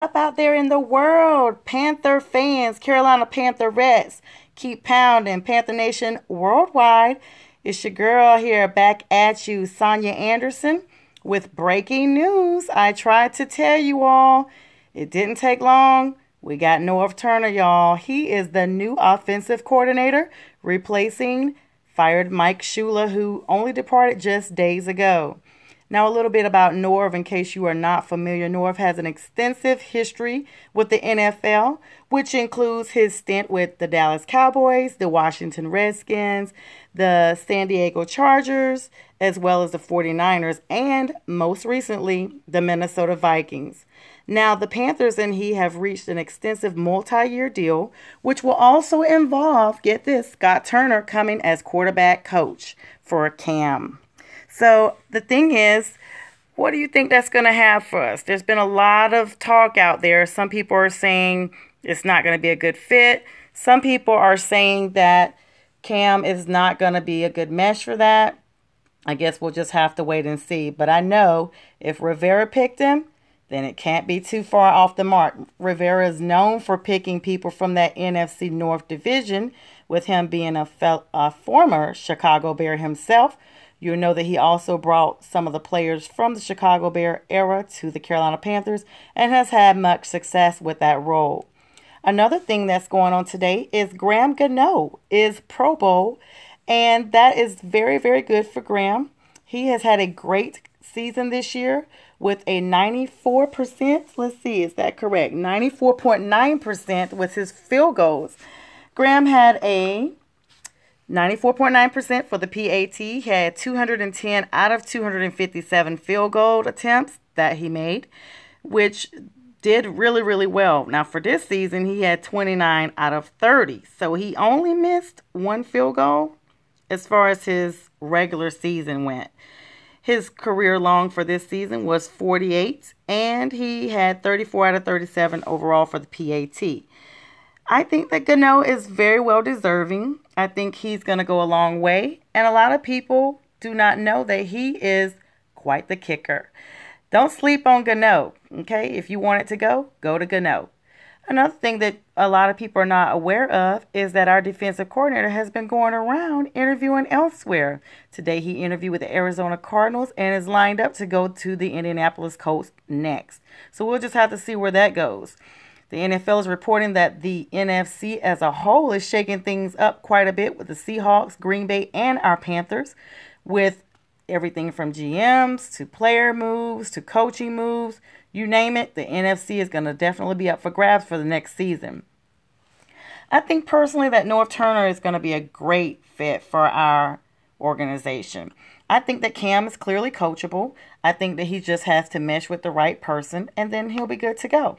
Up out there in the world, Panther fans, Carolina Pantherettes, keep pounding. Panther Nation worldwide. It's your girl here back at you, Sonia Anderson, with breaking news. I tried to tell you all. It didn't take long. We got Norv Turner, y'all. He is the new offensive coordinator, replacing fired Mike Shula, who only departed just days ago. Now, a little bit about Norv, in case you are not familiar. Norv has an extensive history with the NFL, which includes his stint with the Dallas Cowboys, the Washington Redskins, the San Diego Chargers, as well as the 49ers, and most recently, the Minnesota Vikings. Now, the Panthers and he have reached an extensive multi-year deal, which will also involve, get this, Scott Turner coming as quarterback coach for Cam. So the thing is, what do you think that's going to have for us? There's been a lot of talk out there. Some people are saying it's not going to be a good fit. Some people are saying that Cam is not going to be a good mesh for that. I guess we'll just have to wait and see. But I know if Rivera picked him, then it can't be too far off the mark. Rivera is known for picking people from that NFC North division, with him being a former Chicago Bear himself. You'll know that he also brought some of the players from the Chicago Bear era to the Carolina Panthers and has had much success with that role. Another thing that's going on today is Gano is Pro Bowl, and that is very, very good for Graham. He has had a great season this year with a 94%. Let's see, is that correct? 94.9% with his field goals. Graham had a 94.9% for the PAT. He had 210 out of 257 field goal attempts that he made, which did really, really well. Now, for this season, he had 29 out of 30. So he only missed one field goal as far as his regular season went. His career long for this season was 48, and he had 34 out of 37 overall for the PAT. I think that Gano is very well deserving. I think he's going to go a long way. And a lot of people do not know that he is quite the kicker. Don't sleep on Gano, okay? If you want it to go to Gano. Another thing that a lot of people are not aware of is that our defensive coordinator has been going around interviewing elsewhere. Today he interviewed with the Arizona Cardinals and is lined up to go to the Indianapolis Colts next. So we'll just have to see where that goes. The NFL is reporting that the NFC as a whole is shaking things up quite a bit with the Seahawks, Green Bay, and our Panthers, with everything from GMs to player moves to coaching moves. You name it, the NFC is going to definitely be up for grabs for the next season. I think personally that Norv Turner is going to be a great fit for our organization. I think that Cam is clearly coachable. I think that he just has to mesh with the right person, and then he'll be good to go.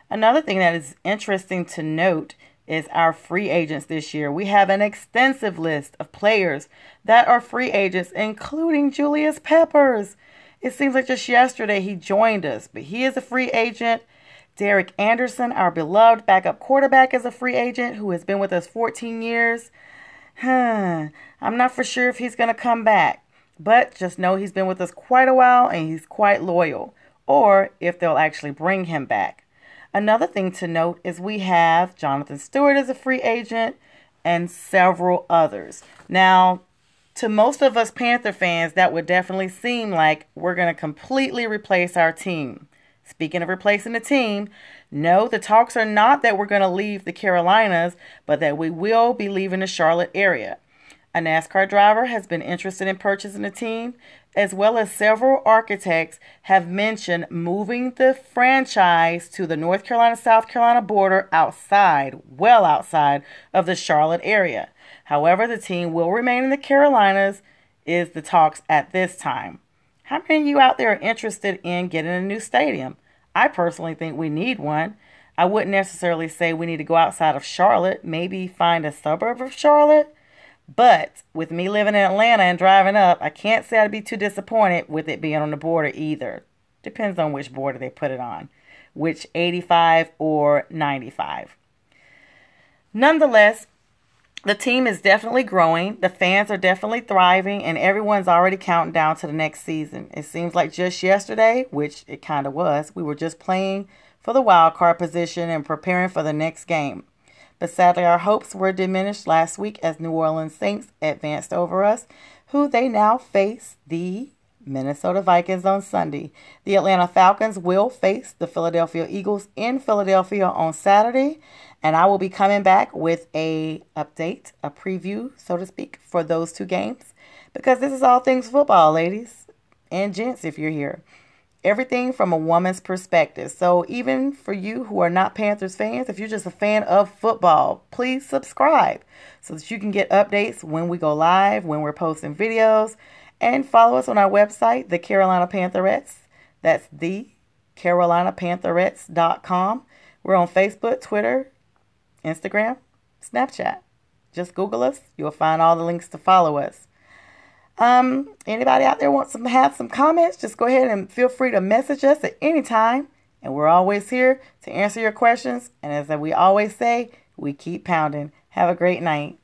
Another thing that is interesting to note is our free agents this year. We have an extensive list of players that are free agents, including Julius Peppers. It seems like just yesterday he joined us, but he is a free agent. Derek Anderson, our beloved backup quarterback, is a free agent who has been with us 14 years. I'm not for sure if he's going to come back, but just know he's been with us quite a while and he's quite loyal, or if they'll actually bring him back. Another thing to note is we have Jonathan Stewart as a free agent and several others. Now, to most of us Panther fans, that would definitely seem like we're going to completely replace our team. Speaking of replacing the team, no, the talks are not that we're going to leave the Carolinas, but that we will be leaving the Charlotte area. A NASCAR driver has been interested in purchasing the team, as well as several architects have mentioned moving the franchise to the North Carolina-South Carolina border outside, well outside of the Charlotte area. However, the team will remain in the Carolinas is the talks at this time. How many of you out there are interested in getting a new stadium? I personally think we need one. I wouldn't necessarily say we need to go outside of Charlotte, maybe find a suburb of Charlotte. But with me living in Atlanta and driving up, I can't say I'd be too disappointed with it being on the border either. Depends on which border they put it on, which 85 or 95. Nonetheless, the team is definitely growing. The fans are definitely thriving, and everyone's already counting down to the next season. It seems like just yesterday, which it kind of was, we were just playing for the wild card position and preparing for the next game. But sadly, our hopes were diminished last week as New Orleans Saints advanced over us, who they now face the Minnesota Vikings on Sunday. The Atlanta Falcons will face the Philadelphia Eagles in Philadelphia on Saturday, and I will be coming back with a update, a preview, so to speak, for those two games, because this is all things football, ladies and gents, if you're here. Everything from a woman's perspective. So even for you who are not Panthers fans, if you're just a fan of football, please subscribe so that you can get updates when we go live, when we're posting videos, and follow us on our website, The Carolina Pantherettes. That's thecarolinapantherettes.com. We're on Facebook, Twitter, Instagram, Snapchat. Just Google us. You'll find all the links to follow us. Anybody out there wants to have some comments, just go ahead and feel free to message us at any time. And we're always here to answer your questions. And as we always say, we keep pounding. Have a great night.